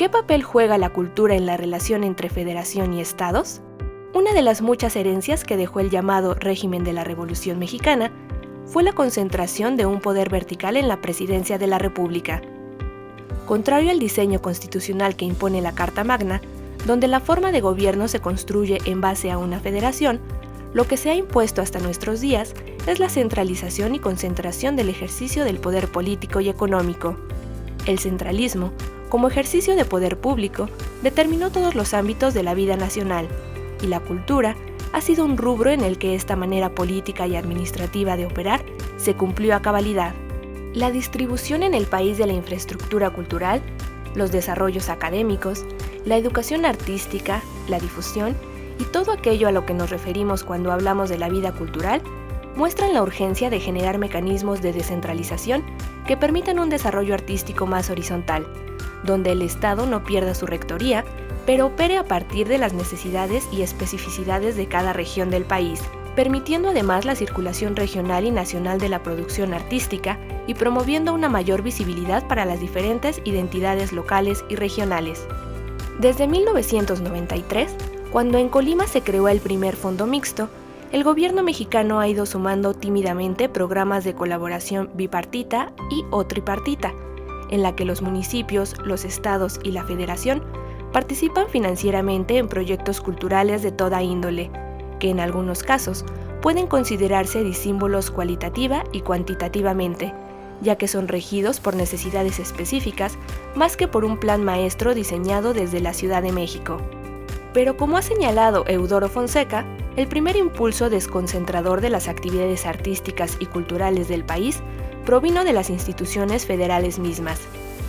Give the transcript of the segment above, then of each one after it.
¿Qué papel juega la cultura en la relación entre federación y estados? Una de las muchas herencias que dejó el llamado régimen de la Revolución Mexicana fue la concentración de un poder vertical en la presidencia de la República. Contrario al diseño constitucional que impone la Carta Magna, donde la forma de gobierno se construye en base a una federación, lo que se ha impuesto hasta nuestros días es la centralización y concentración del ejercicio del poder político y económico. El centralismo, como ejercicio de poder público, determinó todos los ámbitos de la vida nacional, y la cultura ha sido un rubro en el que esta manera política y administrativa de operar se cumplió a cabalidad. La distribución en el país de la infraestructura cultural, los desarrollos académicos, la educación artística, la difusión y todo aquello a lo que nos referimos cuando hablamos de la vida cultural, muestran la urgencia de generar mecanismos de descentralización que permitan un desarrollo artístico más horizontal, donde el Estado no pierda su rectoría, pero opere a partir de las necesidades y especificidades de cada región del país, permitiendo además la circulación regional y nacional de la producción artística y promoviendo una mayor visibilidad para las diferentes identidades locales y regionales. Desde 1993, cuando en Colima se creó el primer fondo mixto, el gobierno mexicano ha ido sumando tímidamente programas de colaboración bipartita y o tripartita, en la que los municipios, los estados y la federación participan financieramente en proyectos culturales de toda índole, que en algunos casos pueden considerarse disímbolos cualitativa y cuantitativamente, ya que son regidos por necesidades específicas más que por un plan maestro diseñado desde la Ciudad de México. Pero como ha señalado Eudoro Fonseca, el primer impulso desconcentrador de las actividades artísticas y culturales del país provino de las instituciones federales mismas.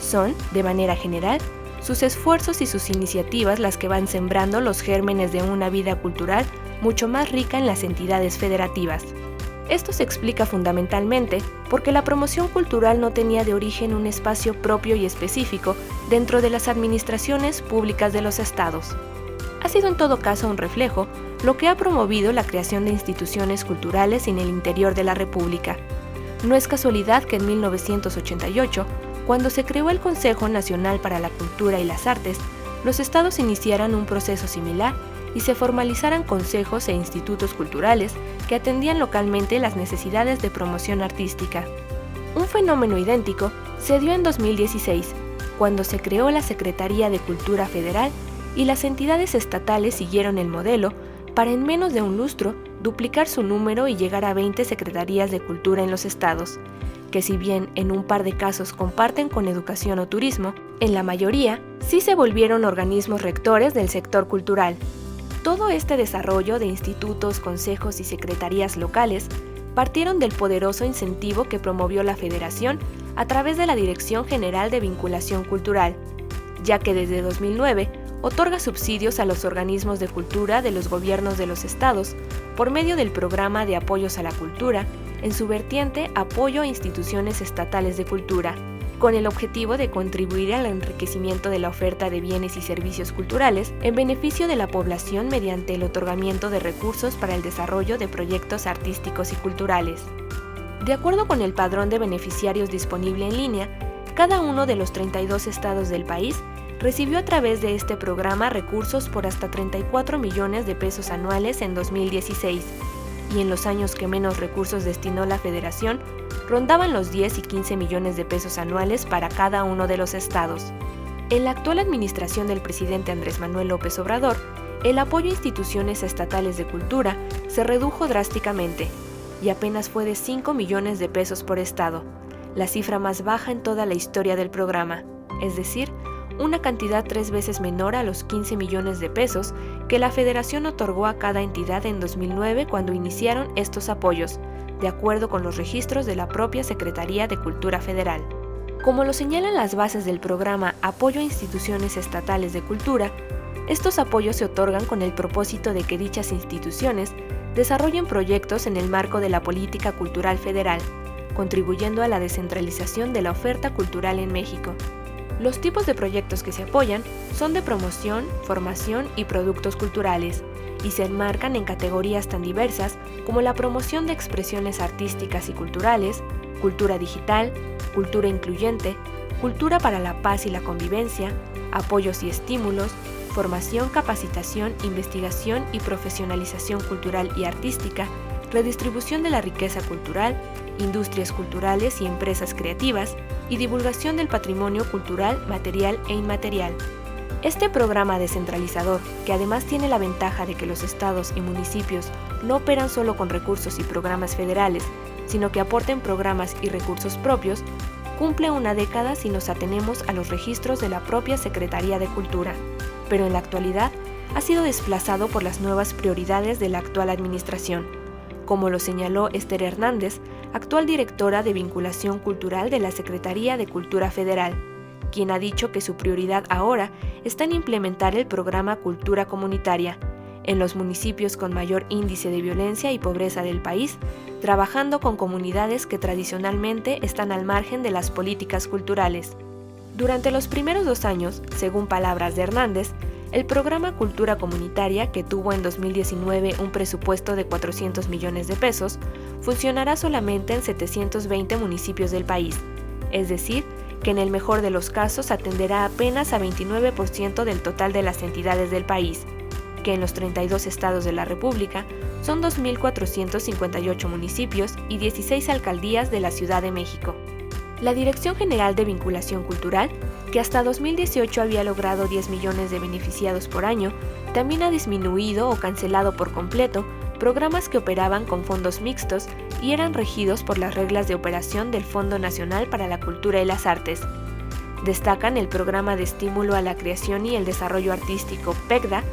Son, de manera general, sus esfuerzos y sus iniciativas las que van sembrando los gérmenes de una vida cultural mucho más rica en las entidades federativas. Esto se explica fundamentalmente porque la promoción cultural no tenía de origen un espacio propio y específico dentro de las administraciones públicas de los estados. Ha sido en todo caso un reflejo lo que ha promovido la creación de instituciones culturales en el interior de la República. No es casualidad que en 1988, cuando se creó el Consejo Nacional para la Cultura y las Artes, los estados iniciaran un proceso similar y se formalizaran consejos e institutos culturales que atendían localmente las necesidades de promoción artística. Un fenómeno idéntico se dio en 2016, cuando se creó la Secretaría de Cultura Federal y las entidades estatales siguieron el modelo para en menos de un lustro duplicar su número y llegar a 20 secretarías de cultura en los estados, que si bien en un par de casos comparten con educación o turismo, en la mayoría sí se volvieron organismos rectores del sector cultural. Todo este desarrollo de institutos, consejos y secretarías locales partieron del poderoso incentivo que promovió la Federación a través de la Dirección General de Vinculación Cultural, ya que desde 2009 otorga subsidios a los organismos de cultura de los gobiernos de los estados por medio del Programa de Apoyos a la Cultura, en su vertiente Apoyo a Instituciones Estatales de Cultura, con el objetivo de contribuir al enriquecimiento de la oferta de bienes y servicios culturales en beneficio de la población mediante el otorgamiento de recursos para el desarrollo de proyectos artísticos y culturales. De acuerdo con el padrón de beneficiarios disponible en línea, cada uno de los 32 estados del país recibió a través de este programa recursos por hasta 34 millones de pesos anuales en 2016, y en los años que menos recursos destinó la Federación, rondaban los 10 y 15 millones de pesos anuales para cada uno de los estados. En la actual administración del presidente Andrés Manuel López Obrador, el apoyo a instituciones estatales de cultura se redujo drásticamente, y apenas fue de 5 millones de pesos por estado, la cifra más baja en toda la historia del programa, es decir, una cantidad 3 veces menor a los 15 millones de pesos que la Federación otorgó a cada entidad en 2009 cuando iniciaron estos apoyos, de acuerdo con los registros de la propia Secretaría de Cultura Federal. Como lo señalan las bases del programa Apoyo a Instituciones Estatales de Cultura, estos apoyos se otorgan con el propósito de que dichas instituciones desarrollen proyectos en el marco de la política cultural federal, contribuyendo a la descentralización de la oferta cultural en México. Los tipos de proyectos que se apoyan son de promoción, formación y productos culturales, y se enmarcan en categorías tan diversas como la promoción de expresiones artísticas y culturales, cultura digital, cultura incluyente, cultura para la paz y la convivencia, apoyos y estímulos, formación, capacitación, investigación y profesionalización cultural y artística, redistribución de la riqueza cultural, industrias culturales y empresas creativas, y divulgación del patrimonio cultural material e inmaterial. Este programa descentralizador, que además tiene la ventaja de que los estados y municipios no operan solo con recursos y programas federales, sino que aporten programas y recursos propios, cumple una década si nos atenemos a los registros de la propia Secretaría de Cultura, pero en la actualidad ha sido desplazado por las nuevas prioridades de la actual administración, como lo señaló Esther Hernández, actual directora de Vinculación Cultural de la Secretaría de Cultura Federal, quien ha dicho que su prioridad ahora está en implementar el programa Cultura Comunitaria en los municipios con mayor índice de violencia y pobreza del país, trabajando con comunidades que tradicionalmente están al margen de las políticas culturales. Durante los primeros 2 años, según palabras de Hernández, el programa Cultura Comunitaria, que tuvo en 2019 un presupuesto de 400 millones de pesos, funcionará solamente en 720 municipios del país, es decir, que en el mejor de los casos atenderá apenas a 29% del total de las entidades del país, que en los 32 estados de la República son 2.458 municipios y 16 alcaldías de la Ciudad de México. La Dirección General de Vinculación Cultural, que hasta 2018 había logrado 10 millones de beneficiados por año, también ha disminuido o cancelado por completo programas que operaban con fondos mixtos y eran regidos por las reglas de operación del Fondo Nacional para la Cultura y las Artes. Destacan el Programa de Estímulo a la Creación y el Desarrollo Artístico PECDA,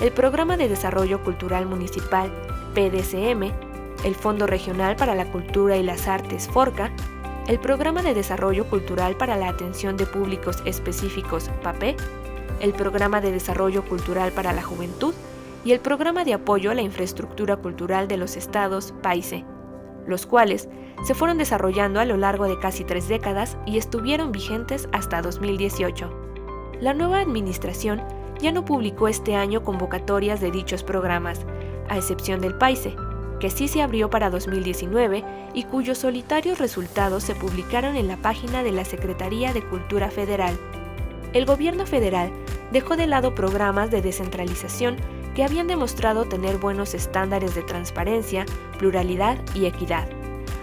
el Programa de Desarrollo Cultural Municipal PDCM, el Fondo Regional para la Cultura y las Artes FORCA, el Programa de Desarrollo Cultural para la Atención de Públicos Específicos PAPE, el Programa de Desarrollo Cultural para la Juventud y el Programa de Apoyo a la Infraestructura Cultural de los Estados PAICE, los cuales se fueron desarrollando a lo largo de casi 3 décadas y estuvieron vigentes hasta 2018. La nueva administración ya no publicó este año convocatorias de dichos programas, a excepción del PAICE, que sí se abrió para 2019 y cuyos solitarios resultados se publicaron en la página de la Secretaría de Cultura Federal. El gobierno federal dejó de lado programas de descentralización que habían demostrado tener buenos estándares de transparencia, pluralidad y equidad.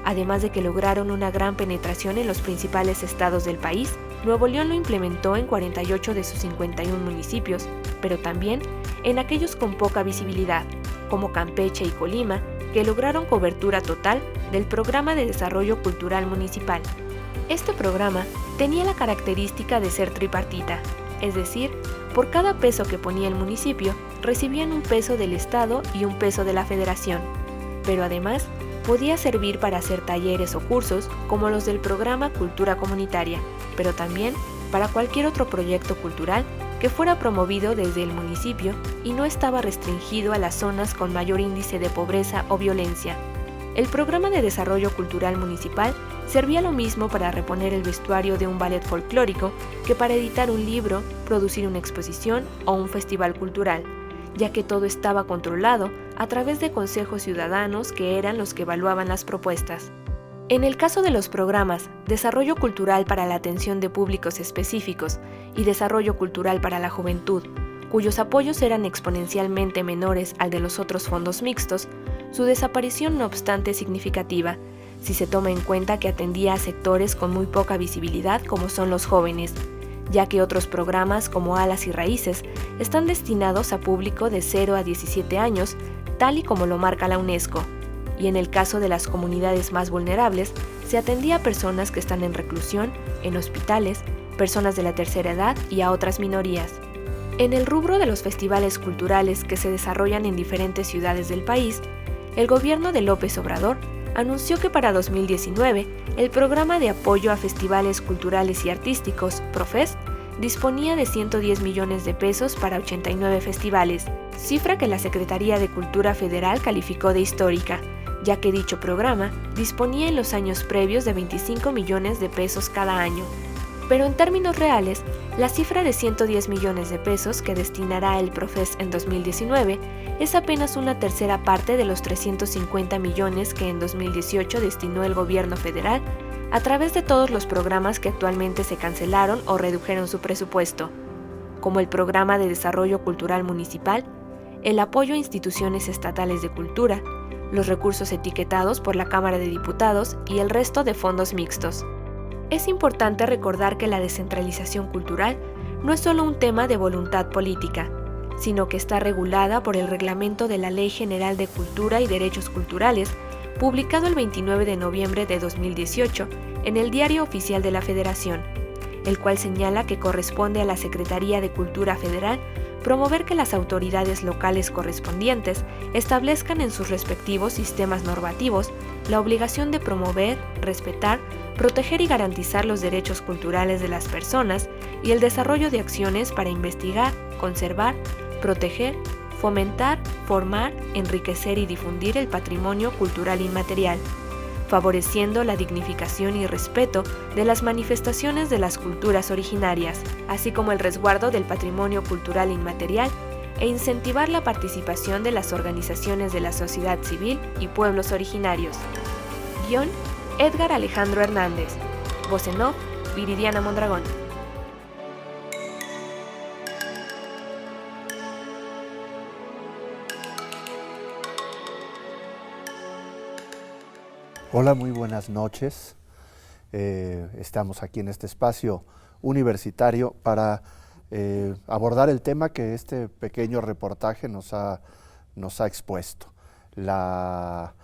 Además de que lograron una gran penetración en los principales estados del país, Nuevo León lo implementó en 48 de sus 51 municipios, pero también en aquellos con poca visibilidad, como Campeche y Colima, que lograron cobertura total del Programa de Desarrollo Cultural Municipal. Este programa tenía la característica de ser tripartita, es decir, por cada peso que ponía el municipio, recibían un peso del Estado y un peso de la Federación, pero además podía servir para hacer talleres o cursos como los del programa Cultura Comunitaria, pero también para cualquier otro proyecto cultural que fuera promovido desde el municipio y no estaba restringido a las zonas con mayor índice de pobreza o violencia. El programa de desarrollo cultural municipal servía lo mismo para reponer el vestuario de un ballet folclórico que para editar un libro, producir una exposición o un festival cultural, ya que todo estaba controlado a través de consejos ciudadanos que eran los que evaluaban las propuestas. En el caso de los programas Desarrollo Cultural para la Atención de Públicos Específicos y Desarrollo Cultural para la Juventud, cuyos apoyos eran exponencialmente menores al de los otros fondos mixtos, su desaparición no obstante es significativa, si se toma en cuenta que atendía a sectores con muy poca visibilidad como son los jóvenes, ya que otros programas como Alas y Raíces están destinados a público de 0 a 17 años, tal y como lo marca la UNESCO. Y en el caso de las comunidades más vulnerables, se atendía a personas que están en reclusión, en hospitales, personas de la tercera edad y a otras minorías. En el rubro de los festivales culturales que se desarrollan en diferentes ciudades del país, el gobierno de López Obrador anunció que para 2019 el Programa de Apoyo a Festivales Culturales y Artísticos, PROFES, disponía de 110 millones de pesos para 89 festivales, cifra que la Secretaría de Cultura Federal calificó de histórica, ya que dicho programa disponía en los años previos de 25 millones de pesos cada año. Pero en términos reales, la cifra de 110 millones de pesos que destinará el PROFES en 2019 es apenas una tercera parte de los 350 millones que en 2018 destinó el gobierno federal a través de todos los programas que actualmente se cancelaron o redujeron su presupuesto. como el Programa de Desarrollo Cultural Municipal, el apoyo a instituciones estatales de cultura, los recursos etiquetados por la Cámara de Diputados y el resto de fondos mixtos. Es importante recordar que la descentralización cultural no es solo un tema de voluntad política, sino que está regulada por el Reglamento de la Ley General de Cultura y Derechos Culturales, publicado el 29 de noviembre de 2018 en el Diario Oficial de la Federación, el cual señala que corresponde a la Secretaría de Cultura Federal promover que las autoridades locales correspondientes establezcan en sus respectivos sistemas normativos la obligación de promover, respetar, proteger y garantizar los derechos culturales de las personas y el desarrollo de acciones para investigar, conservar, proteger, fomentar, formar, enriquecer y difundir el patrimonio cultural inmaterial, favoreciendo la dignificación y respeto de las manifestaciones de las culturas originarias, así como el resguardo del patrimonio cultural inmaterial e incentivar la participación de las organizaciones de la sociedad civil y pueblos originarios. Guión: Edgar Alejandro Hernández. Voz en off: Viridiana Mondragón. Hola, muy buenas noches. Estamos aquí en este espacio universitario para abordar el tema que este pequeño reportaje nos ha expuesto, la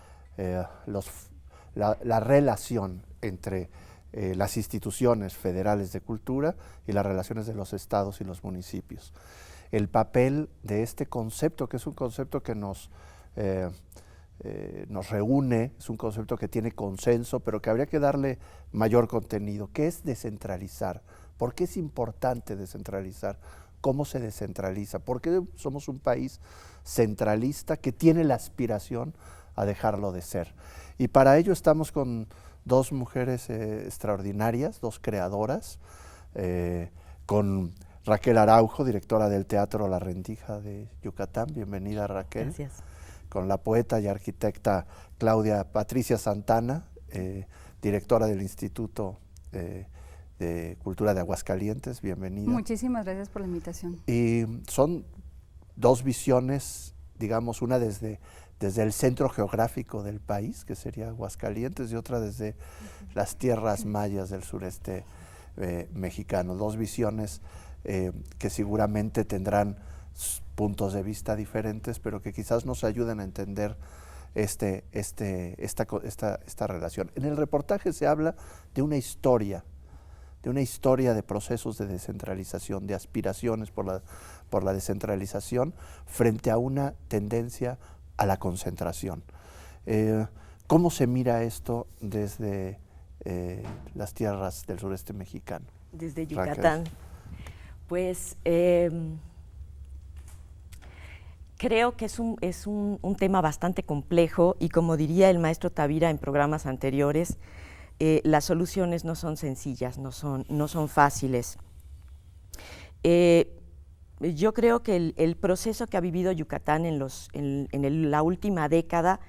relación entre las instituciones federales de cultura y las relaciones de los estados y los municipios. El papel de este concepto, que es un concepto que nos reúne, es un concepto que tiene consenso, pero que habría que darle mayor contenido. ¿Qué es descentralizar? ¿Por qué es importante descentralizar? ¿Cómo se descentraliza? ¿Por qué somos un país centralista que tiene la aspiración a dejarlo de ser? Y para ello estamos con dos mujeres extraordinarias, dos creadoras, con Raquel Araujo, directora del Teatro La Rendija de Yucatán. Bienvenida, Raquel. Gracias. Con la poeta y arquitecta Claudia Patricia Santana, directora del Instituto de Cultura de Aguascalientes. Bienvenida. Muchísimas gracias por la invitación. Y son dos visiones, digamos, una desde el centro geográfico del país, que sería Aguascalientes, y otra desde las tierras mayas del sureste mexicano. Dos visiones que seguramente tendrán puntos de vista diferentes, pero que quizás nos ayuden a entender esta relación. En el reportaje se habla de una historia de procesos de descentralización, de aspiraciones por la descentralización frente a una tendencia a la concentración. ¿Cómo se mira esto desde las tierras del sureste mexicano? Desde Yucatán. Raquel. Pues creo que es un tema bastante complejo y, como diría el maestro Tavira en programas anteriores, las soluciones no son sencillas, no son fáciles. Yo creo que el proceso que ha vivido Yucatán en la última década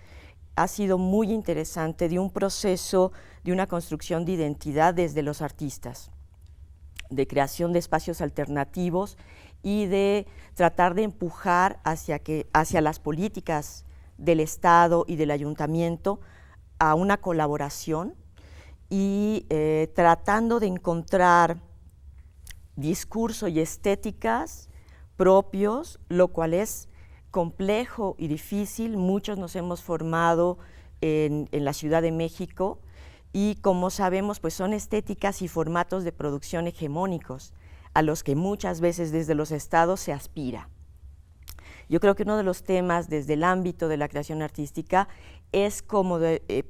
ha sido muy interesante, de un proceso de una construcción de identidad desde los artistas, de creación de espacios alternativos y de tratar de empujar hacia las políticas del Estado y del Ayuntamiento a una colaboración y tratando de encontrar discurso y estéticas propios, lo cual es complejo y difícil. Muchos nos hemos formado en la Ciudad de México y, como sabemos, pues son estéticas y formatos de producción hegemónicos a los que muchas veces desde los estados se aspira. Yo creo que uno de los temas desde el ámbito de la creación artística es cómo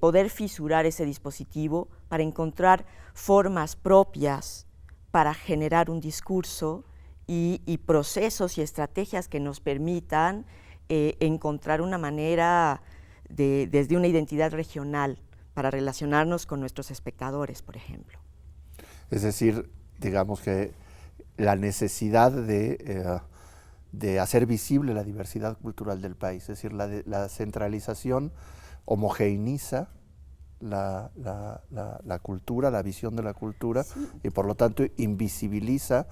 poder fisurar ese dispositivo para encontrar formas propias para generar un discurso y procesos y estrategias que nos permitan encontrar una manera desde una identidad regional para relacionarnos con nuestros espectadores, por ejemplo. Es decir, digamos que la necesidad de hacer visible la diversidad cultural del país, es decir, la centralización homogeneiza la cultura, la visión de la cultura, sí, y por lo tanto invisibiliza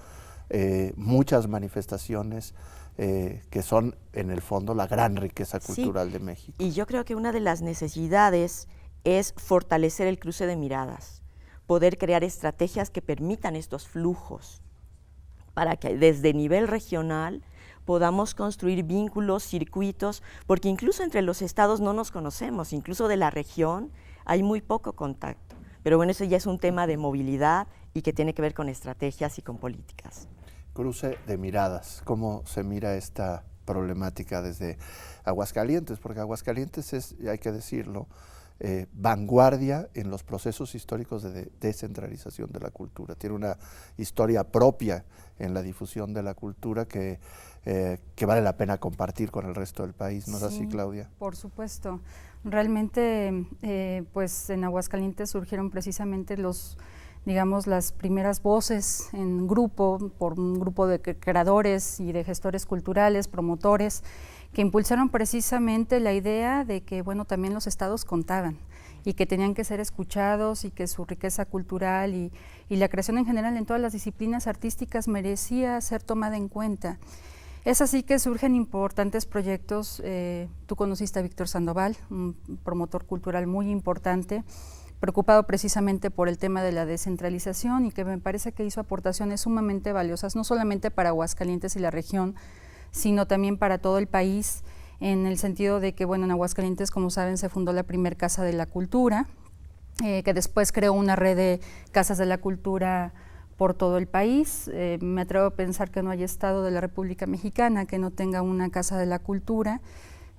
muchas manifestaciones que son en el fondo la gran riqueza cultural de México. Y yo creo que una de las necesidades es fortalecer el cruce de miradas, poder crear estrategias que permitan estos flujos, para que desde nivel regional podamos construir vínculos, circuitos, porque incluso entre los estados no nos conocemos, incluso de la región hay muy poco contacto. Pero bueno, eso ya es un tema de movilidad y que tiene que ver con estrategias y con políticas. Cruce de miradas, ¿cómo se mira esta problemática desde Aguascalientes? Porque Aguascalientes es, hay que decirlo, vanguardia en los procesos históricos de descentralización de la cultura. Tiene una historia propia en la difusión de la cultura que vale la pena compartir con el resto del país, ¿no es así, Claudia? Por supuesto. Realmente, pues en Aguascalientes surgieron precisamente las primeras voces en grupo, por un grupo de creadores y de gestores culturales, promotores, que impulsaron precisamente la idea de que, bueno, también los estados contaban y que tenían que ser escuchados y que su riqueza cultural y la creación en general en todas las disciplinas artísticas merecía ser tomada en cuenta. Es así que surgen importantes proyectos. Tú conociste a Víctor Sandoval, un promotor cultural muy importante, preocupado precisamente por el tema de la descentralización y que me parece que hizo aportaciones sumamente valiosas, no solamente para Aguascalientes y la región, sino también para todo el país, en el sentido de que, bueno, en Aguascalientes, como saben, se fundó la primer Casa de la Cultura, que después creó una red de casas de la cultura por todo el país. Me atrevo a pensar que no hay estado de la República Mexicana que no tenga una Casa de la Cultura,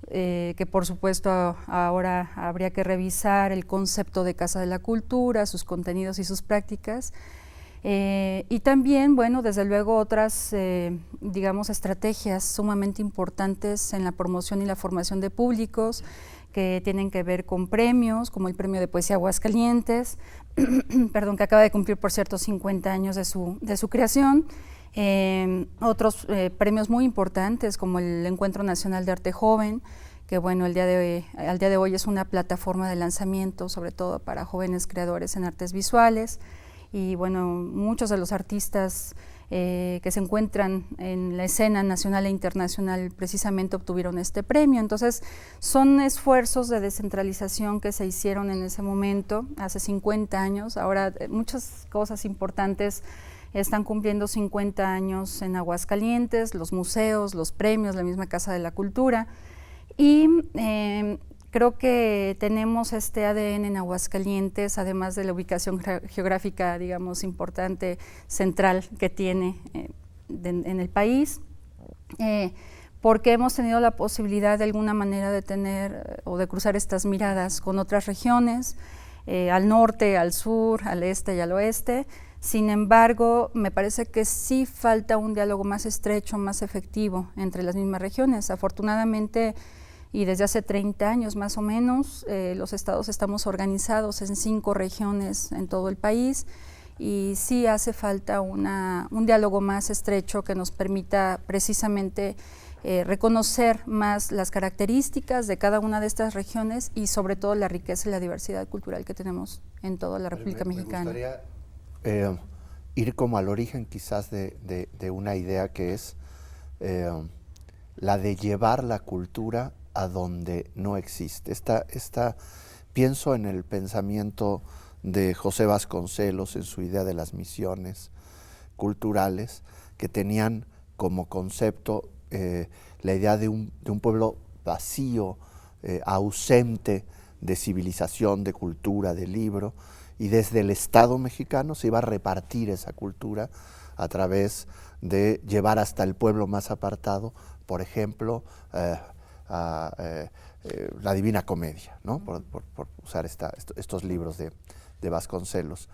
que por supuesto ahora habría que revisar el concepto de Casa de la Cultura, sus contenidos y sus prácticas. Y también, bueno, desde luego otras, estrategias sumamente importantes en la promoción y la formación de públicos que tienen que ver con premios, como el Premio de Poesía Aguascalientes, perdón, que acaba de cumplir, por cierto, 50 años de su creación. Otros premios muy importantes, como el Encuentro Nacional de Arte Joven, que bueno, al día de hoy es una plataforma de lanzamiento, sobre todo para jóvenes creadores en artes visuales. Y bueno, muchos de los artistas que se encuentran en la escena nacional e internacional precisamente obtuvieron este premio. Entonces, son esfuerzos de descentralización que se hicieron en ese momento, hace 50 años. Ahora, muchas cosas importantes están cumpliendo 50 años en Aguascalientes, los museos, los premios, la misma Casa de la Cultura. Y creo que tenemos este ADN en Aguascalientes, además de la ubicación geográfica, digamos, importante, central que tiene en el país, porque hemos tenido la posibilidad de alguna manera de tener o de cruzar estas miradas con otras regiones, al norte, al sur, al este y al oeste. Sin embargo, me parece que sí falta un diálogo más estrecho, más efectivo entre las mismas regiones. Afortunadamente, y desde hace 30 años más o menos, los estados estamos organizados en 5 regiones en todo el país y sí hace falta un diálogo más estrecho que nos permita precisamente reconocer más las características de cada una de estas regiones y sobre todo la riqueza y la diversidad cultural que tenemos en toda la República Mexicana. Me gustaría ir como al origen quizás de una idea que es la de llevar la cultura a donde no existe. Pienso en el pensamiento de José Vasconcelos en su idea de las misiones culturales, que tenían como concepto la idea de un pueblo vacío, ausente de civilización, de cultura, de libro, y desde el Estado mexicano se iba a repartir esa cultura a través de llevar hasta el pueblo más apartado, por ejemplo, la Divina Comedia, ¿no? por usar estos libros de Vasconcelos.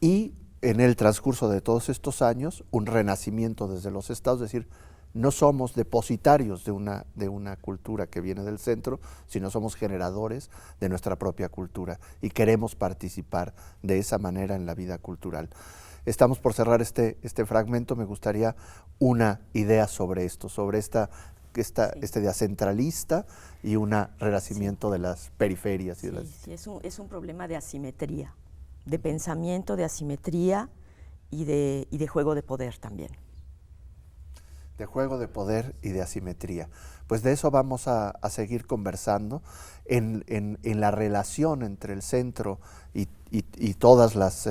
Y en el transcurso de todos estos años, un renacimiento desde los estados, es decir, no somos depositarios de una cultura que viene del centro, sino somos generadores de nuestra propia cultura y queremos participar de esa manera en la vida cultural. Estamos por cerrar este fragmento. Me gustaría una idea sobre esto, sobre este idea centralista y un renacimiento de las periferias. Es un problema de asimetría, de pensamiento, de asimetría y de juego de poder también. De juego de poder y de asimetría. Pues de eso vamos a seguir conversando en la relación entre el centro y todas las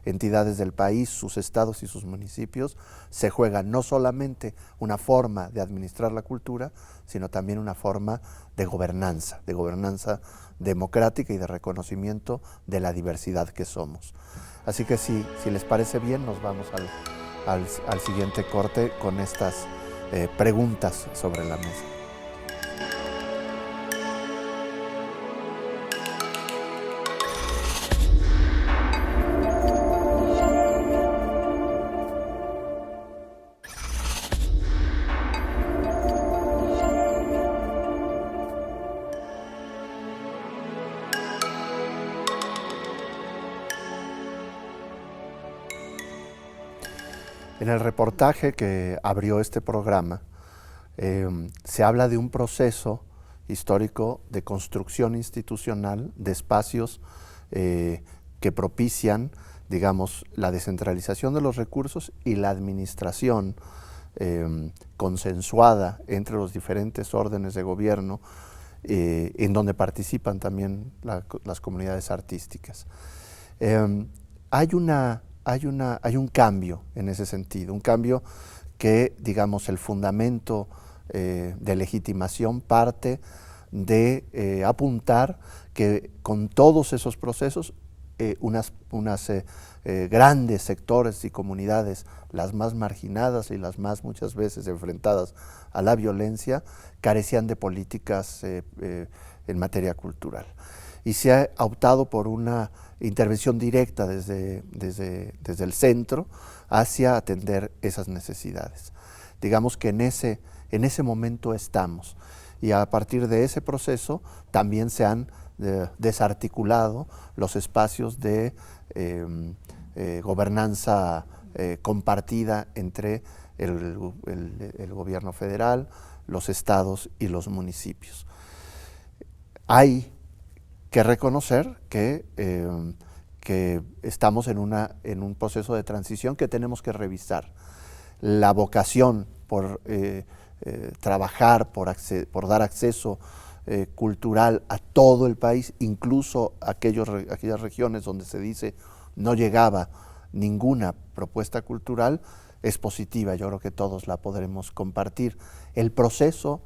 entidades del país, sus estados y sus municipios. Se juega no solamente una forma de administrar la cultura, sino también una forma de gobernanza democrática y de reconocimiento de la diversidad que somos. Así que si les parece bien, nos vamos al siguiente corte con estas preguntas sobre la mesa. En el reportaje que abrió este programa, se habla de un proceso histórico de construcción institucional de espacios que propician, digamos, la descentralización de los recursos y la administración consensuada entre los diferentes órdenes de gobierno, en donde participan también las comunidades artísticas. Hay un cambio en ese sentido, un cambio que, digamos, el fundamento de legitimación parte de apuntar que con todos esos procesos unas grandes sectores y comunidades, las más marginadas y las más muchas veces enfrentadas a la violencia, carecían de políticas en materia cultural. Y se ha optado por una intervención directa desde el centro hacia atender esas necesidades. Digamos que en ese momento estamos, y a partir de ese proceso también se han desarticulado los espacios de gobernanza compartida entre el gobierno federal, los estados y los municipios. Hay que reconocer que estamos en un proceso de transición que tenemos que revisar. La vocación por trabajar, por dar acceso cultural a todo el país, incluso aquellas regiones donde se dice no llegaba ninguna propuesta cultural, es positiva. Yo creo que todos la podremos compartir. El proceso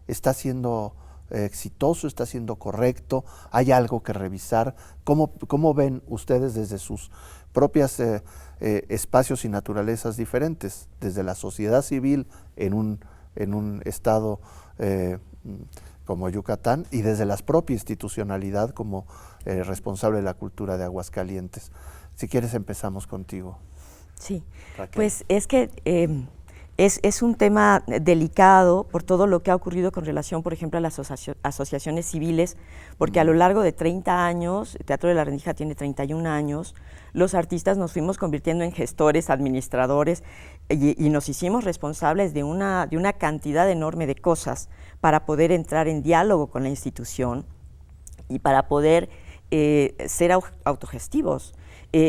está siendo exitoso, está siendo correcto, hay algo que revisar. ¿Cómo ven ustedes desde sus propios espacios y naturalezas diferentes, desde la sociedad civil en un estado como Yucatán y desde la propia institucionalidad como responsable de la cultura de Aguascalientes? Si quieres empezamos contigo. Sí, Raquel. pues es que es un tema delicado por todo lo que ha ocurrido con relación, por ejemplo, a las asociaciones civiles, porque a lo largo de 30 años, el Teatro de la Rendija tiene 31 años, los artistas nos fuimos convirtiendo en gestores, administradores, y nos hicimos responsables de una cantidad enorme de cosas para poder entrar en diálogo con la institución y para poder ser autogestivos.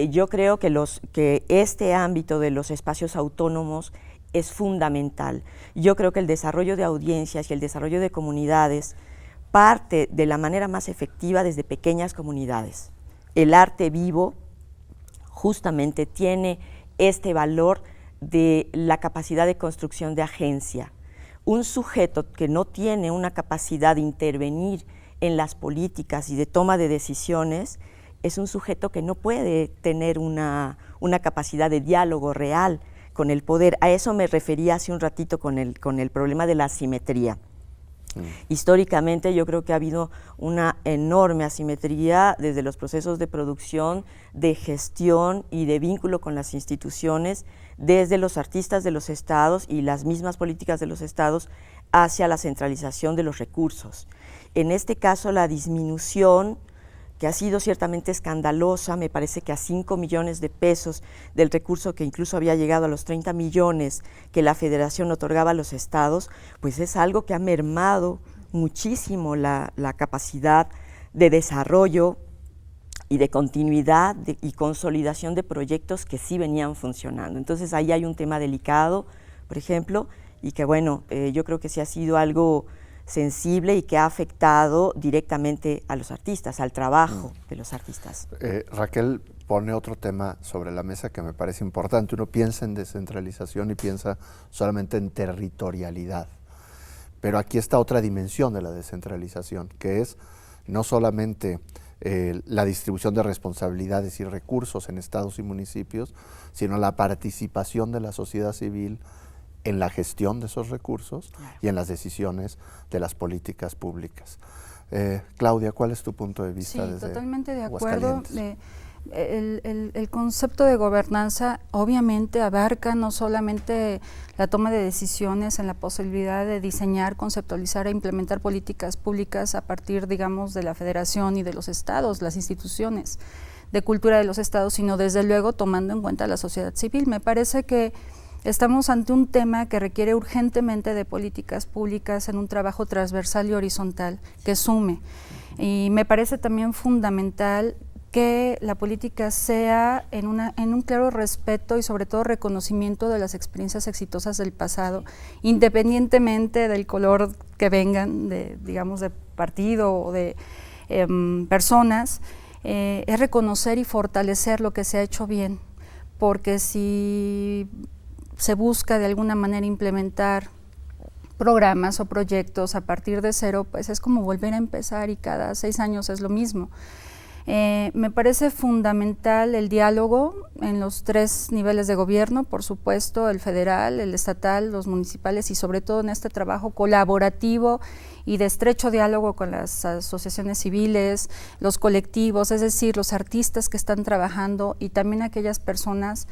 Yo creo que este ámbito de los espacios autónomos es fundamental. Yo creo que el desarrollo de audiencias y el desarrollo de comunidades parte de la manera más efectiva desde pequeñas comunidades. El arte vivo justamente tiene este valor de la capacidad de construcción de agencia. Un sujeto que no tiene una capacidad de intervenir en las políticas y de toma de decisiones es un sujeto que no puede tener una capacidad de diálogo real con el poder. A eso me refería hace un ratito con el problema de la asimetría. Históricamente yo creo que ha habido una enorme asimetría desde los procesos de producción, de gestión y de vínculo con las instituciones, desde los artistas de los estados y las mismas políticas de los estados hacia la centralización de los recursos. En este caso la disminución, que ha sido ciertamente escandalosa, me parece que a 5 millones de pesos del recurso que incluso había llegado a los 30 millones que la federación otorgaba a los estados, pues es algo que ha mermado muchísimo la capacidad de desarrollo y de continuidad y consolidación de proyectos que sí venían funcionando. Entonces ahí hay un tema delicado, por ejemplo, y que bueno, yo creo que sí ha sido algo sensible y que ha afectado directamente a los artistas, al trabajo de los artistas. Raquel pone otro tema sobre la mesa que me parece importante. Uno piensa en descentralización y piensa solamente en territorialidad, pero aquí está otra dimensión de la descentralización, que es no solamente la distribución de responsabilidades y recursos en estados y municipios, sino la participación de la sociedad civil en la gestión de esos recursos y en las decisiones de las políticas públicas. Claudia, ¿cuál es tu punto de vista? Sí, totalmente de acuerdo. El concepto de gobernanza obviamente abarca no solamente la toma de decisiones en la posibilidad de diseñar, conceptualizar e implementar políticas públicas a partir, digamos, de la federación y de los estados, las instituciones de cultura de los estados, sino desde luego tomando en cuenta la sociedad civil. Me parece que estamos ante un tema que requiere urgentemente de políticas públicas en un trabajo transversal y horizontal que sume. Y me parece también fundamental que la política sea en un claro respeto y sobre todo reconocimiento de las experiencias exitosas del pasado, independientemente del color que vengan, digamos, de partido o de personas, es reconocer y fortalecer lo que se ha hecho bien, porque si se busca de alguna manera implementar programas o proyectos a partir de cero, pues es como volver a empezar y cada 6 años es lo mismo. Me parece fundamental el diálogo en los 3 niveles de gobierno, por supuesto, el federal, el estatal, los municipales y sobre todo en este trabajo colaborativo y de estrecho diálogo con las asociaciones civiles, los colectivos, es decir, los artistas que están trabajando y también aquellas personas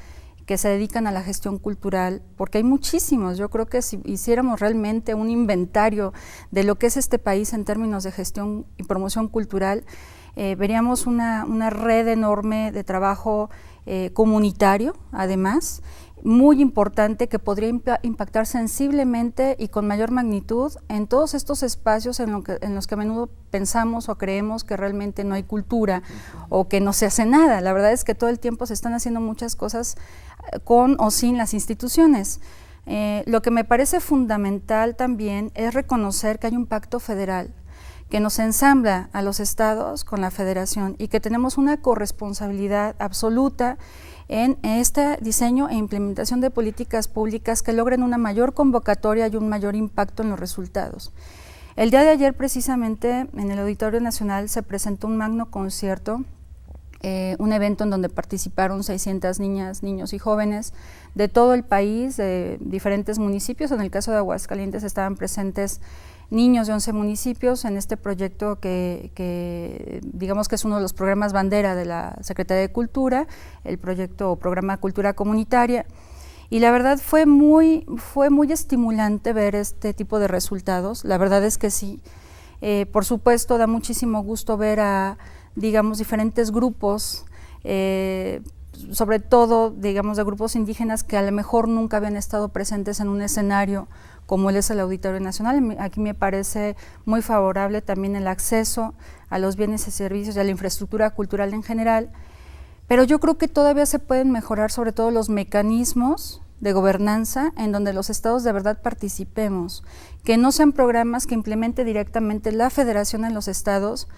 que se dedican a la gestión cultural, porque hay muchísimos. Yo creo que si hiciéramos realmente un inventario de lo que es este país en términos de gestión y promoción cultural, veríamos una red enorme de trabajo comunitario, además, muy importante, que podría impactar sensiblemente y con mayor magnitud en todos estos espacios en los que a menudo pensamos o creemos que realmente no hay cultura o que no se hace nada. La verdad es que todo el tiempo se están haciendo muchas cosas con o sin las instituciones. Lo que me parece fundamental también es reconocer que hay un pacto federal que nos ensambla a los estados con la federación y que tenemos una corresponsabilidad absoluta en este diseño e implementación de políticas públicas que logren una mayor convocatoria y un mayor impacto en los resultados. El día de ayer, precisamente, en el Auditorio Nacional se presentó un magno concierto, un evento en donde participaron 600 niñas, niños y jóvenes de todo el país, de diferentes municipios. En el caso de Aguascalientes estaban presentes niños de 11 municipios en este proyecto que digamos que es uno de los programas bandera de la Secretaría de Cultura, el proyecto o programa Cultura Comunitaria. Y la verdad fue muy estimulante ver este tipo de resultados. La verdad es que sí. Por supuesto, da muchísimo gusto ver a, digamos, diferentes grupos, sobre todo, digamos, de grupos indígenas que a lo mejor nunca habían estado presentes en un escenario como él es el Auditorio Nacional. Aquí me parece muy favorable también el acceso a los bienes y servicios y a la infraestructura cultural en general, pero yo creo que todavía se pueden mejorar sobre todo los mecanismos de gobernanza en donde los estados de verdad participemos, que no sean programas que implemente directamente la federación en los estados,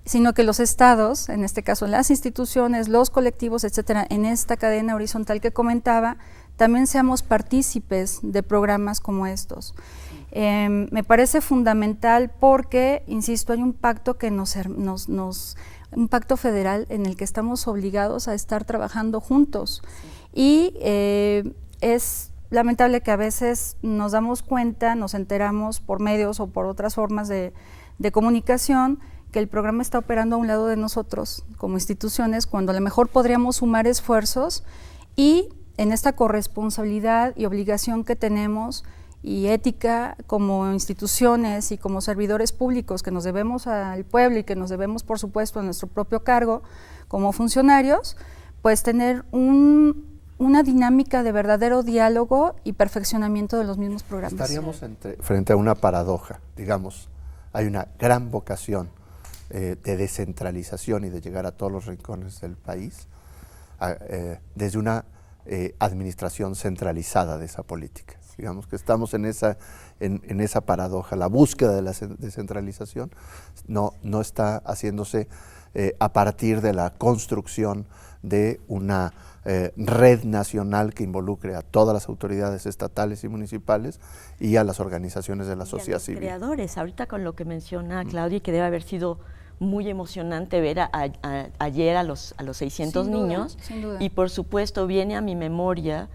sino que los estados, en este caso las instituciones, los colectivos, etcétera, en esta cadena horizontal que comentaba, también seamos partícipes de programas como estos. Me parece fundamental porque, insisto, hay un pacto que un pacto federal en el que estamos obligados a estar trabajando juntos. Y es lamentable que a veces nos damos cuenta, nos enteramos por medios o por otras formas de comunicación, que el programa está operando a un lado de nosotros como instituciones, cuando a lo mejor podríamos sumar esfuerzos y en esta corresponsabilidad y obligación que tenemos y ética como instituciones y como servidores públicos que nos debemos al pueblo y que nos debemos, por supuesto, a nuestro propio cargo como funcionarios, pues tener una dinámica de verdadero diálogo y perfeccionamiento de los mismos programas. Estaríamos frente a una paradoja, digamos, hay una gran vocación de descentralización y de llegar a todos los rincones del país, desde una administración centralizada de esa política. Digamos que estamos en esa paradoja. La búsqueda de la descentralización no está haciéndose a partir de la construcción de una red nacional que involucre a todas las autoridades estatales y municipales y a las organizaciones de la sociedad civil. Creadores, ahorita con lo que menciona Claudia, que debe haber sido muy emocionante ver ayer a los 600 niños, sin duda. Y por supuesto viene a mi memoria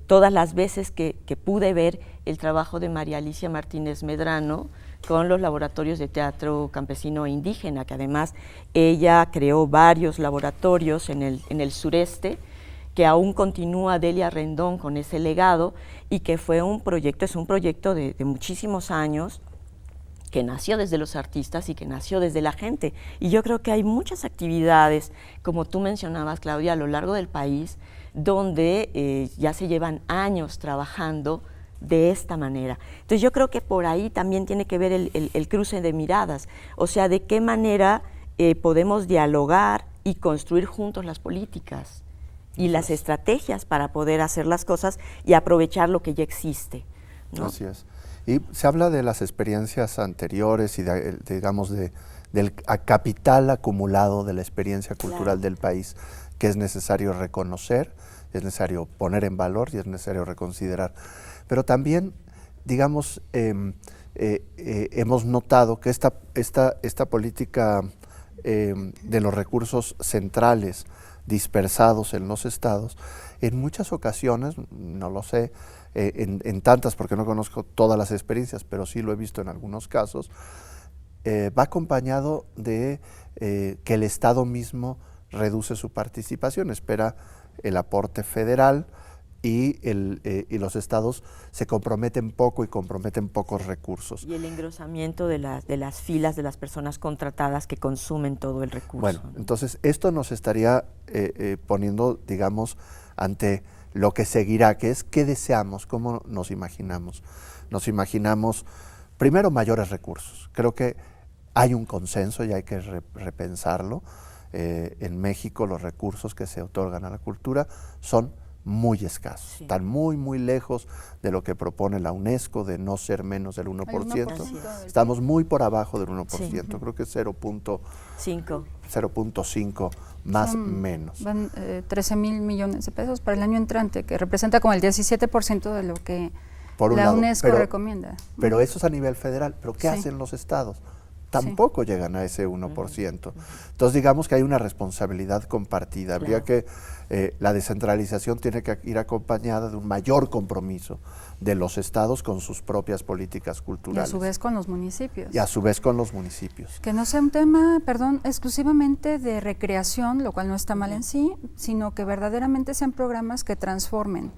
todas las veces que pude ver el trabajo de María Alicia Martínez Medrano con los laboratorios de teatro campesino e indígena, que además ella creó varios laboratorios en el sureste, que aún continúa Delia Rendón con ese legado, y que es un proyecto de muchísimos años, que nació desde los artistas y que nació desde la gente. Y yo creo que hay muchas actividades, como tú mencionabas, Claudia, a lo largo del país, donde ya se llevan años trabajando de esta manera. Entonces yo creo que por ahí también tiene que ver el cruce de miradas, o sea, de qué manera podemos dialogar y construir juntos las políticas y las estrategias para poder hacer las cosas y aprovechar lo que ya existe, ¿no? Así es. Y se habla de las experiencias anteriores y digamos del capital acumulado de la experiencia cultural del país, que es necesario reconocer, es necesario poner en valor y es necesario reconsiderar. Pero también, digamos, hemos notado que esta política de los recursos centrales dispersados en los estados, en muchas ocasiones, no lo sé, en tantas porque no conozco todas las experiencias, pero sí lo he visto en algunos casos, va acompañado de que el Estado mismo reduce su participación, espera el aporte federal y los estados se comprometen poco y comprometen pocos recursos. Y el engrosamiento de las filas de las personas contratadas que consumen todo el recurso. Bueno, entonces esto nos estaría poniendo, digamos, ante lo que seguirá, que es qué deseamos, cómo nos imaginamos. Nos imaginamos, primero, mayores recursos. Creo que hay un consenso y hay que repensarlo. En México los recursos que se otorgan a la cultura son muy escasos, sí. Están muy, muy lejos de lo que propone la UNESCO de no ser menos del 1%. Estamos muy por abajo del 1%, sí. Creo que es 0.5 más menos. Van 13,000 millones de pesos para el año entrante, que representa como el 17% de lo que la UNESCO recomienda. Pero eso es a nivel federal, pero ¿qué hacen los estados? Tampoco llegan a ese 1%. Entonces digamos que hay una responsabilidad compartida. Habría que, la descentralización tiene que ir acompañada de un mayor compromiso de los estados con sus propias políticas culturales. Y a su vez con los municipios. Y a su vez con los municipios. Que no sea un tema, exclusivamente de recreación, lo cual no está mal en sí, sino que verdaderamente sean programas que transformen,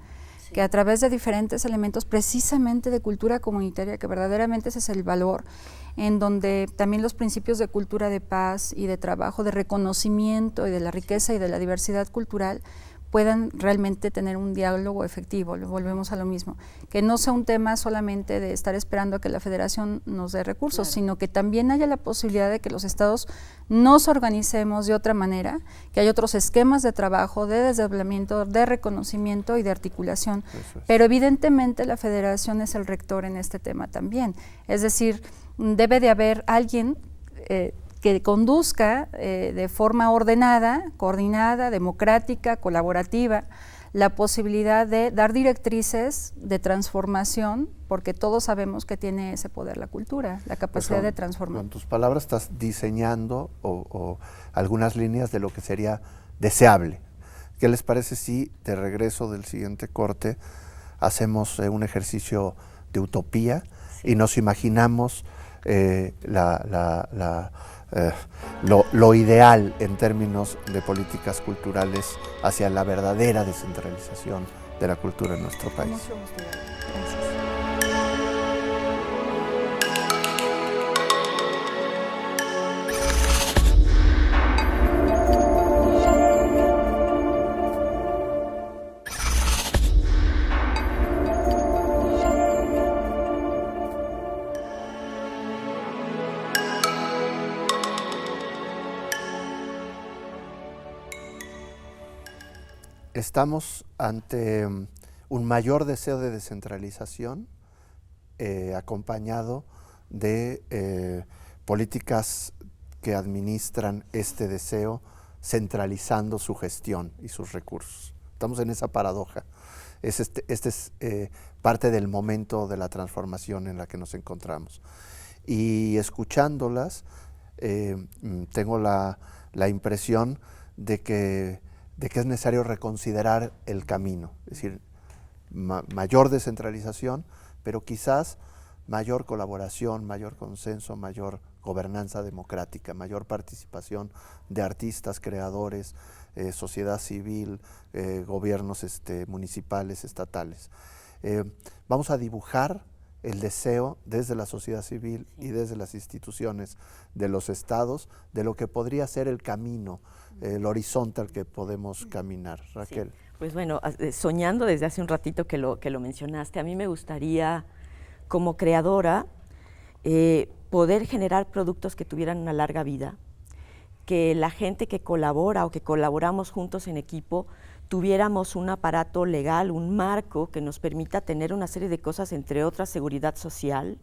que a través de diferentes elementos precisamente de cultura comunitaria, que verdaderamente ese es el valor, en donde también los principios de cultura de paz y de trabajo, de reconocimiento y de la riqueza y de la diversidad cultural puedan realmente tener un diálogo efectivo. Volvemos a lo mismo, que no sea un tema solamente de estar esperando a que la federación nos dé recursos, sino que también haya la posibilidad de que los estados nos organicemos de otra manera, que haya otros esquemas de trabajo, de desdoblamiento, de reconocimiento y de articulación. Pero evidentemente la federación es el rector en este tema también, es decir, debe de haber alguien que conduzca de forma ordenada, coordinada, democrática, colaborativa, la posibilidad de dar directrices de transformación, porque todos sabemos que tiene ese poder la cultura, la capacidad de transformar. Con tus palabras estás diseñando o algunas líneas de lo que sería deseable. ¿Qué les parece si de regreso del siguiente corte hacemos un ejercicio de utopía y nos imaginamos lo ideal en términos de políticas culturales hacia la verdadera descentralización de la cultura en nuestro país? Gracias. Estamos ante un mayor deseo de descentralización acompañado de políticas que administran este deseo centralizando su gestión y sus recursos. Estamos en esa paradoja. Este es parte del momento de la transformación en la que nos encontramos. Y escuchándolas, tengo la impresión de que es necesario reconsiderar el camino, es decir, mayor descentralización, pero quizás mayor colaboración, mayor consenso, mayor gobernanza democrática, mayor participación de artistas, creadores, sociedad civil, gobiernos municipales, estatales. Vamos a dibujar el deseo desde la sociedad civil y desde las instituciones de los estados de lo que podría ser el camino, el horizonte al que podemos caminar. Raquel. Sí. Pues bueno, soñando desde hace un ratito que lo mencionaste, a mí me gustaría, como creadora, poder generar productos que tuvieran una larga vida, que la gente que colabora o que colaboramos juntos en equipo tuviéramos un aparato legal, un marco que nos permita tener una serie de cosas, entre otras seguridad social.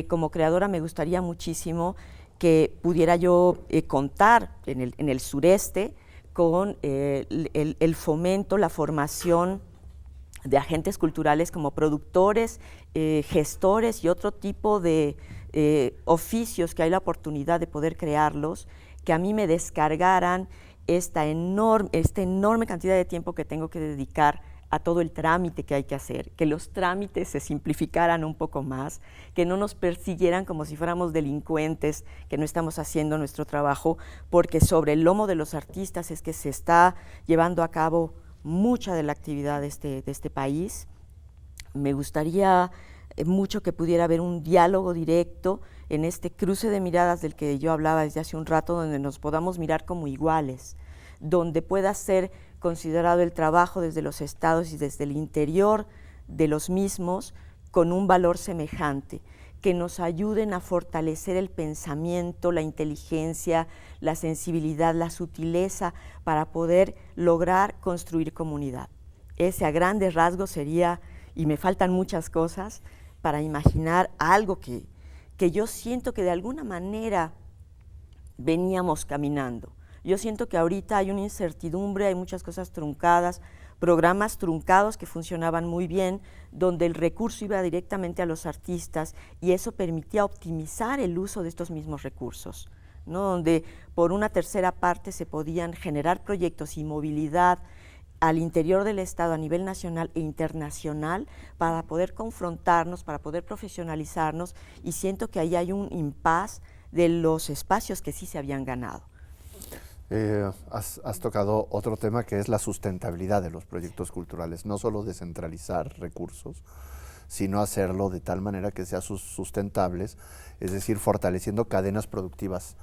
Como creadora me gustaría muchísimo que pudiera yo contar en el sureste con el fomento, la formación de agentes culturales como productores, gestores y otro tipo de oficios que hay la oportunidad de poder crearlos, que a mí me descargaran esta enorme cantidad de tiempo que tengo que dedicar a todo el trámite que hay que hacer, que los trámites se simplificaran un poco más, que no nos persiguieran como si fuéramos delincuentes, que no estamos haciendo nuestro trabajo, porque sobre el lomo de los artistas es que se está llevando a cabo mucha de la actividad de este país. Me gustaría mucho que pudiera haber un diálogo directo en este cruce de miradas del que yo hablaba desde hace un rato, donde nos podamos mirar como iguales, donde pueda ser considerado el trabajo desde los estados y desde el interior de los mismos con un valor semejante, que nos ayuden a fortalecer el pensamiento, la inteligencia, la sensibilidad, la sutileza para poder lograr construir comunidad. Ese a grandes rasgos sería, y me faltan muchas cosas, para imaginar algo que yo siento que de alguna manera veníamos caminando. Yo siento que ahorita hay una incertidumbre, hay muchas cosas truncadas, programas truncados que funcionaban muy bien, donde el recurso iba directamente a los artistas y eso permitía optimizar el uso de estos mismos recursos, ¿no? Donde por una tercera parte se podían generar proyectos y movilidad al interior del Estado a nivel nacional e internacional para poder confrontarnos, para poder profesionalizarnos, y siento que ahí hay un impas de los espacios que sí se habían ganado. Has tocado otro tema que es la sustentabilidad de los proyectos culturales, no solo descentralizar recursos, sino hacerlo de tal manera que sean sustentables, es decir, fortaleciendo cadenas productivas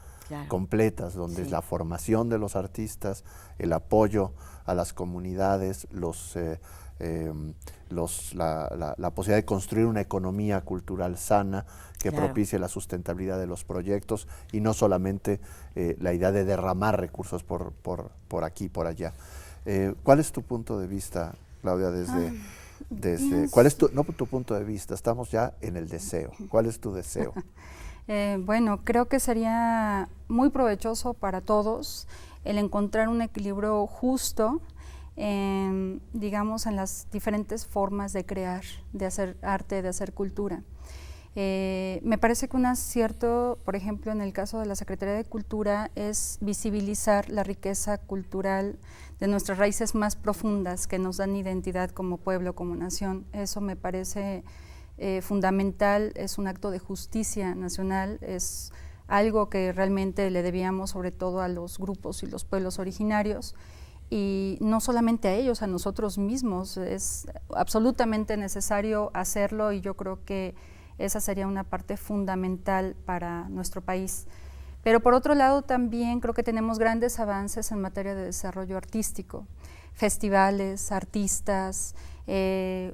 completas, donde es la formación de los artistas, el apoyo a las comunidades, la posibilidad de construir una economía cultural sana que propicie la sustentabilidad de los proyectos y no solamente la idea de derramar recursos por aquí, por allá. ¿Cuál es tu punto de vista, Claudia, cuál es tu punto de vista? Estamos ya en el deseo. ¿Cuál es tu deseo? Bueno, creo que sería muy provechoso para todos el encontrar un equilibrio justo, digamos, en las diferentes formas de crear, de hacer arte, de hacer cultura. Me parece que un acierto, por ejemplo, en el caso de la Secretaría de Cultura, es visibilizar la riqueza cultural de nuestras raíces más profundas que nos dan identidad como pueblo, como nación. Eso me parece fundamental, es un acto de justicia nacional, es algo que realmente le debíamos sobre todo a los grupos y los pueblos originarios, y no solamente a ellos, a nosotros mismos. Es absolutamente necesario hacerlo y yo creo que esa sería una parte fundamental para nuestro país. Pero por otro lado también creo que tenemos grandes avances en materia de desarrollo artístico, festivales, artistas,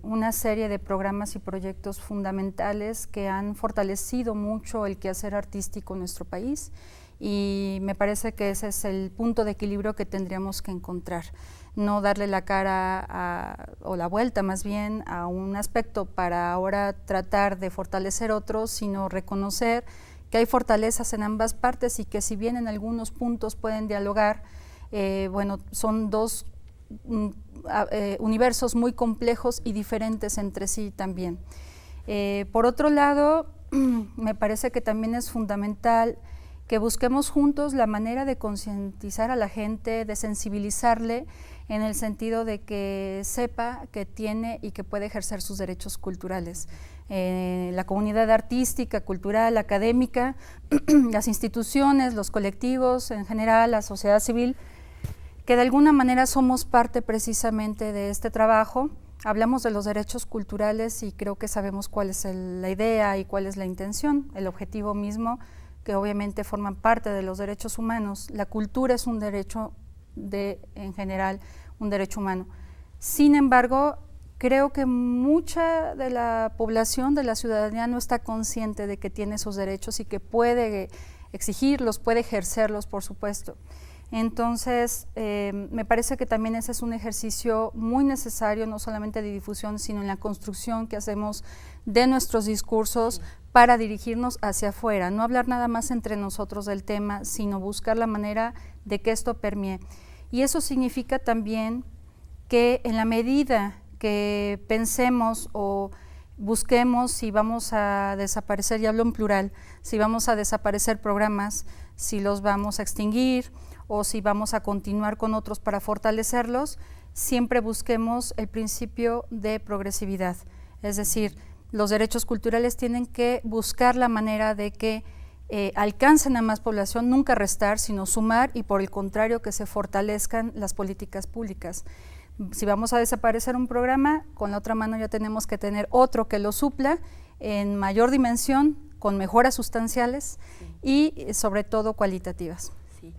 una serie de programas y proyectos fundamentales que han fortalecido mucho el quehacer artístico en nuestro país, y me parece que ese es el punto de equilibrio que tendríamos que encontrar. no darle la cara o la vuelta más bien a un aspecto para ahora tratar de fortalecer otro, sino reconocer que hay fortalezas en ambas partes y que si bien en algunos puntos pueden dialogar, bueno, son dos universos muy complejos y diferentes entre sí también. Por otro lado, me parece que también es fundamental que busquemos juntos la manera de concientizar a la gente, de sensibilizarle en el sentido de que sepa que tiene y que puede ejercer sus derechos culturales. La comunidad artística, cultural, académica, las instituciones, los colectivos en general, la sociedad civil, que de alguna manera somos parte precisamente de este trabajo. Hablamos de los derechos culturales y creo que sabemos cuál es la idea y cuál es la intención, el objetivo mismo, que obviamente forman parte de los derechos humanos. La cultura es un derecho en general, un derecho humano. Sin embargo, creo que mucha de la población, de la ciudadanía, no está consciente de que tiene esos derechos y que puede exigirlos, puede ejercerlos, por supuesto. Entonces, me parece que también ese es un ejercicio muy necesario, no solamente de difusión, sino en la construcción que hacemos de nuestros discursos para dirigirnos hacia afuera, no hablar nada más entre nosotros del tema, sino buscar la manera de que esto permee. Y eso significa también que en la medida que pensemos o busquemos si vamos a desaparecer, y hablo en plural, si vamos a desaparecer programas, si los vamos a extinguir o si vamos a continuar con otros para fortalecerlos, siempre busquemos el principio de progresividad. Es decir, los derechos culturales tienen que buscar la manera de que alcancen a más población, nunca restar, sino sumar y por el contrario que se fortalezcan las políticas públicas. Si vamos a desaparecer un programa, con la otra mano ya tenemos que tener otro que lo supla en mayor dimensión, con mejoras sustanciales y sobre todo cualitativas. Sí,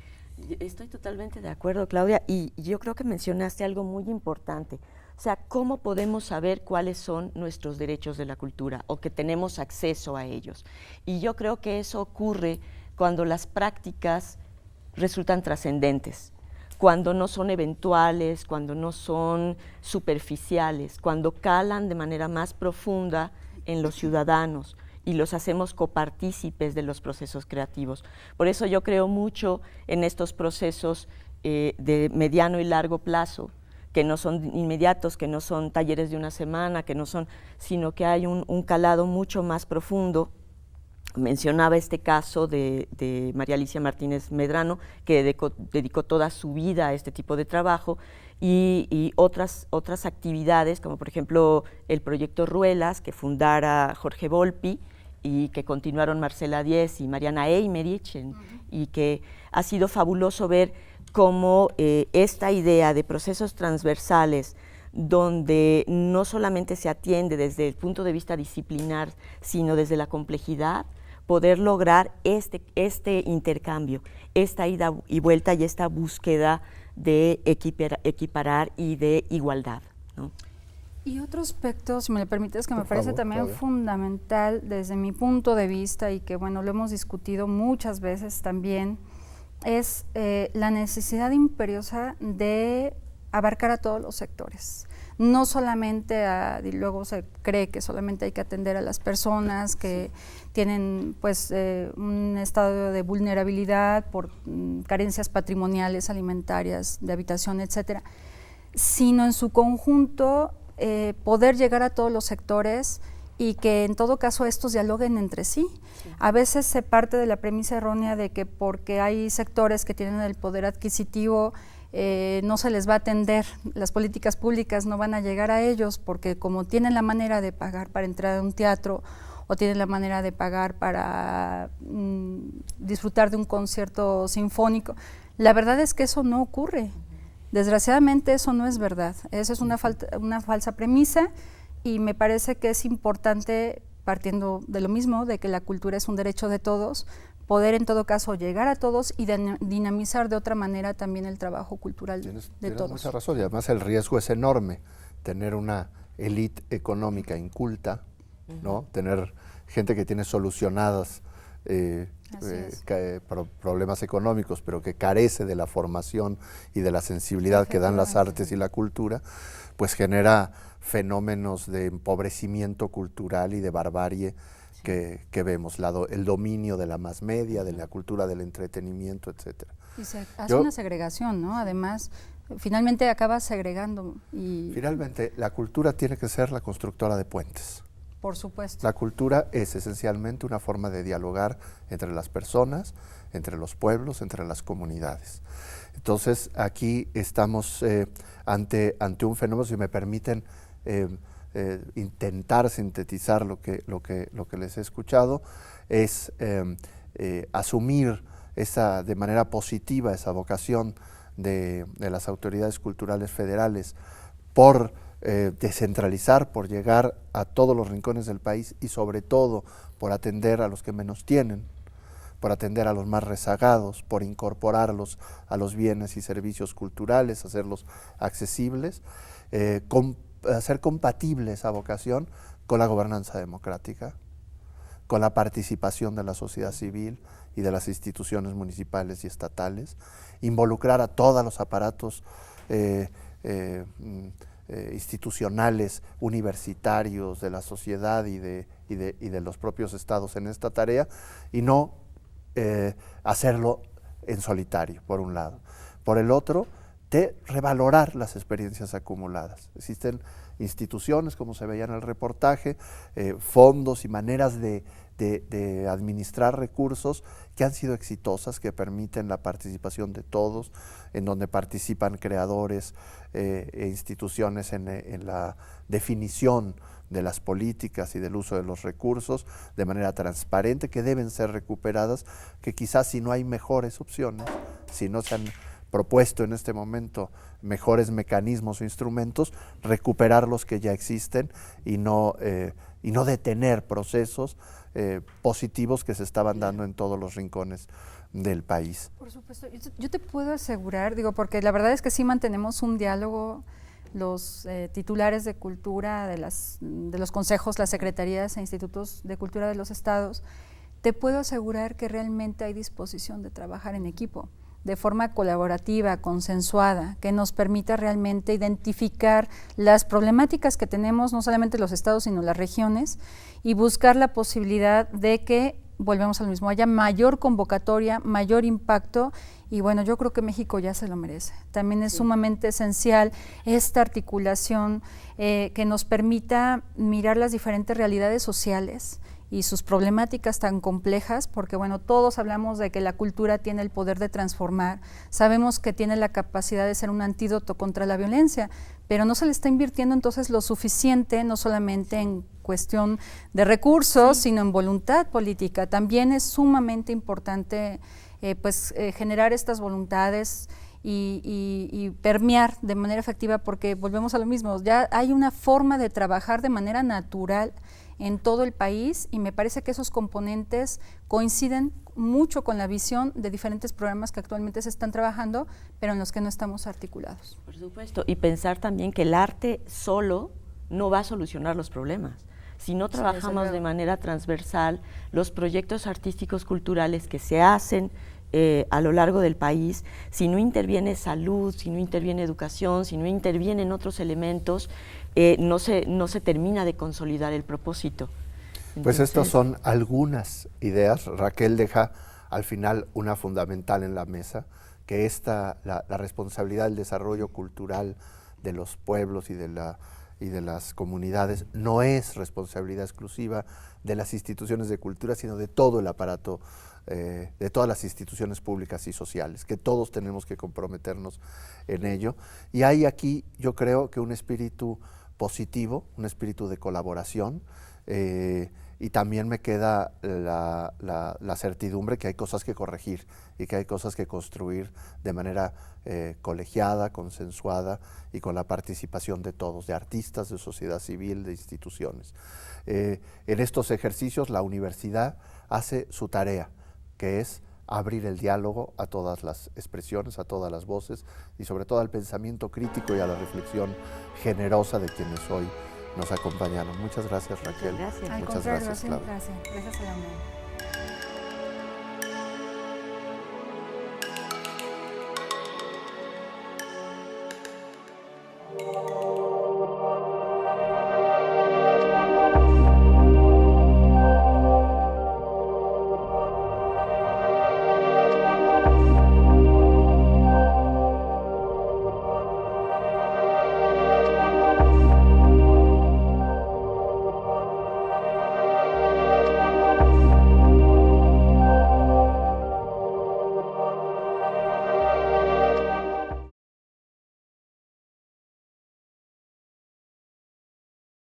estoy totalmente de acuerdo, Claudia, y yo creo que mencionaste algo muy importante. O sea, ¿cómo podemos saber cuáles son nuestros derechos de la cultura o que tenemos acceso a ellos? Y yo creo que eso ocurre cuando las prácticas resultan trascendentes, cuando no son eventuales, cuando no son superficiales, cuando calan de manera más profunda en los ciudadanos y los hacemos copartícipes de los procesos creativos. Por eso yo creo mucho en estos procesos de mediano y largo plazo, que no son inmediatos, que no son talleres de una semana, que no son, sino que hay un calado mucho más profundo. Mencionaba este caso de María Alicia Martínez Medrano, que dedicó toda su vida a este tipo de trabajo, y otras actividades, como por ejemplo el proyecto Ruelas, que fundara Jorge Volpi, y que continuaron Marcela Diez y Mariana Eymerich, y que ha sido fabuloso ver cómo esta idea de procesos transversales, donde no solamente se atiende desde el punto de vista disciplinar, sino desde la complejidad, poder lograr este intercambio, esta ida y vuelta y esta búsqueda de equiparar y de igualdad, ¿no? Y otro aspecto, si me le permites, que me parece favor, también Claudia. fundamental desde mi punto de vista y que bueno, lo hemos discutido muchas veces también, es la necesidad imperiosa de abarcar a todos los sectores. No solamente y luego se cree que solamente hay que atender a las personas que tienen pues un estado de vulnerabilidad por carencias patrimoniales, alimentarias, de habitación, etcétera, sino en su conjunto poder llegar a todos los sectores y que en todo caso estos dialoguen entre sí. A veces se parte de la premisa errónea de que porque hay sectores que tienen el poder adquisitivo no se les va a atender, las políticas públicas no van a llegar a ellos porque como tienen la manera de pagar para entrar a un teatro o tienen la manera de pagar para disfrutar de un concierto sinfónico, la verdad es que eso no ocurre. Desgraciadamente eso no es verdad, esa es una falsa premisa y me parece que es importante, partiendo de lo mismo, de que la cultura es un derecho de todos, poder en todo caso llegar a todos y dinamizar de otra manera también el trabajo cultural de Tienes todos. mucha razón, y además el riesgo es enorme, tener una élite económica inculta, ¿no? Tener gente que tiene solucionadas problemas económicos, pero que carece de la formación y de la sensibilidad que dan las artes y la cultura, pues genera fenómenos de empobrecimiento cultural y de barbarie que vemos, el dominio de la mass media, de la cultura del entretenimiento, etcétera. Y se hace una segregación, ¿no? Además, finalmente acaba segregando. Finalmente, la cultura tiene que ser la constructora de puentes. Por supuesto. La cultura es esencialmente una forma de dialogar entre las personas, entre los pueblos, entre las comunidades. Entonces, aquí estamos ante un fenómeno, si me permiten intentar sintetizar lo que les he escuchado, es asumir de manera positiva esa vocación de las autoridades culturales federales por descentralizar, por llegar a todos los rincones del país y sobre todo por atender a los que menos tienen, por atender a los más rezagados, por incorporarlos a los bienes y servicios culturales, hacerlos accesibles, hacer compatible esa vocación con la gobernanza democrática, con la participación de la sociedad civil y de las instituciones municipales y estatales, involucrar a todos los aparatos institucionales, universitarios, de la sociedad y de los propios estados en esta tarea, y no hacerlo en solitario, por un lado. Por el otro, de revalorar las experiencias acumuladas. Existen instituciones, como se veía en el reportaje, fondos y maneras de administrar recursos que han sido exitosas, que permiten la participación de todos, en donde participan creadores e instituciones en la definición de las políticas y del uso de los recursos de manera transparente, que deben ser recuperadas, que quizás si no hay mejores opciones, si no se han propuesto en este momento mejores mecanismos o instrumentos, recuperar los que ya existen y no detener procesos positivos que se estaban dando en todos los rincones del país. Por supuesto, yo te puedo asegurar, porque la verdad es que sí mantenemos un diálogo, los titulares de cultura de los consejos, las secretarías e institutos de cultura de los estados, te puedo asegurar que realmente hay disposición de trabajar en equipo, de forma colaborativa, consensuada, que nos permita realmente identificar las problemáticas que tenemos, no solamente los estados, sino las regiones, y buscar la posibilidad de que, volvemos al mismo, haya mayor convocatoria, mayor impacto, y bueno, yo creo que México ya se lo merece. También es sumamente esencial esta articulación que nos permita mirar las diferentes realidades sociales y sus problemáticas tan complejas, porque bueno, todos hablamos de que la cultura tiene el poder de transformar, sabemos que tiene la capacidad de ser un antídoto contra la violencia, pero no se le está invirtiendo entonces lo suficiente, no solamente en cuestión de recursos, sino en voluntad política. También es sumamente importante generar estas voluntades y permear de manera efectiva, porque volvemos a lo mismo, ya hay una forma de trabajar de manera natural en todo el país, y me parece que esos componentes coinciden mucho con la visión de diferentes programas que actualmente se están trabajando, pero en los que no estamos articulados. Por supuesto, y pensar también que el arte solo no va a solucionar los problemas. Si no trabajamos de manera transversal, los proyectos artísticos culturales que se hacen a lo largo del país, si no interviene salud, si no interviene educación, si no intervienen otros elementos, no se termina de consolidar el propósito. Entonces, pues estas son algunas ideas. Raquel deja al final una fundamental en la mesa, que la responsabilidad del desarrollo cultural de los pueblos y de las comunidades no es responsabilidad exclusiva de las instituciones de cultura, sino de todo el aparato, de todas las instituciones públicas y sociales, que todos tenemos que comprometernos en ello. Y hay aquí, yo creo, que un espíritu positivo, un espíritu de colaboración, y también me queda la certidumbre que hay cosas que corregir y que hay cosas que construir de manera colegiada, consensuada y con la participación de todos, de artistas, de sociedad civil, de instituciones. En estos ejercicios la universidad hace su tarea, que es abrir el diálogo a todas las expresiones, a todas las voces y sobre todo al pensamiento crítico y a la reflexión generosa de quienes hoy nos acompañaron. Muchas gracias, Raquel. Gracias. Muchas gracias, Claudia. Gracias a la UNAM.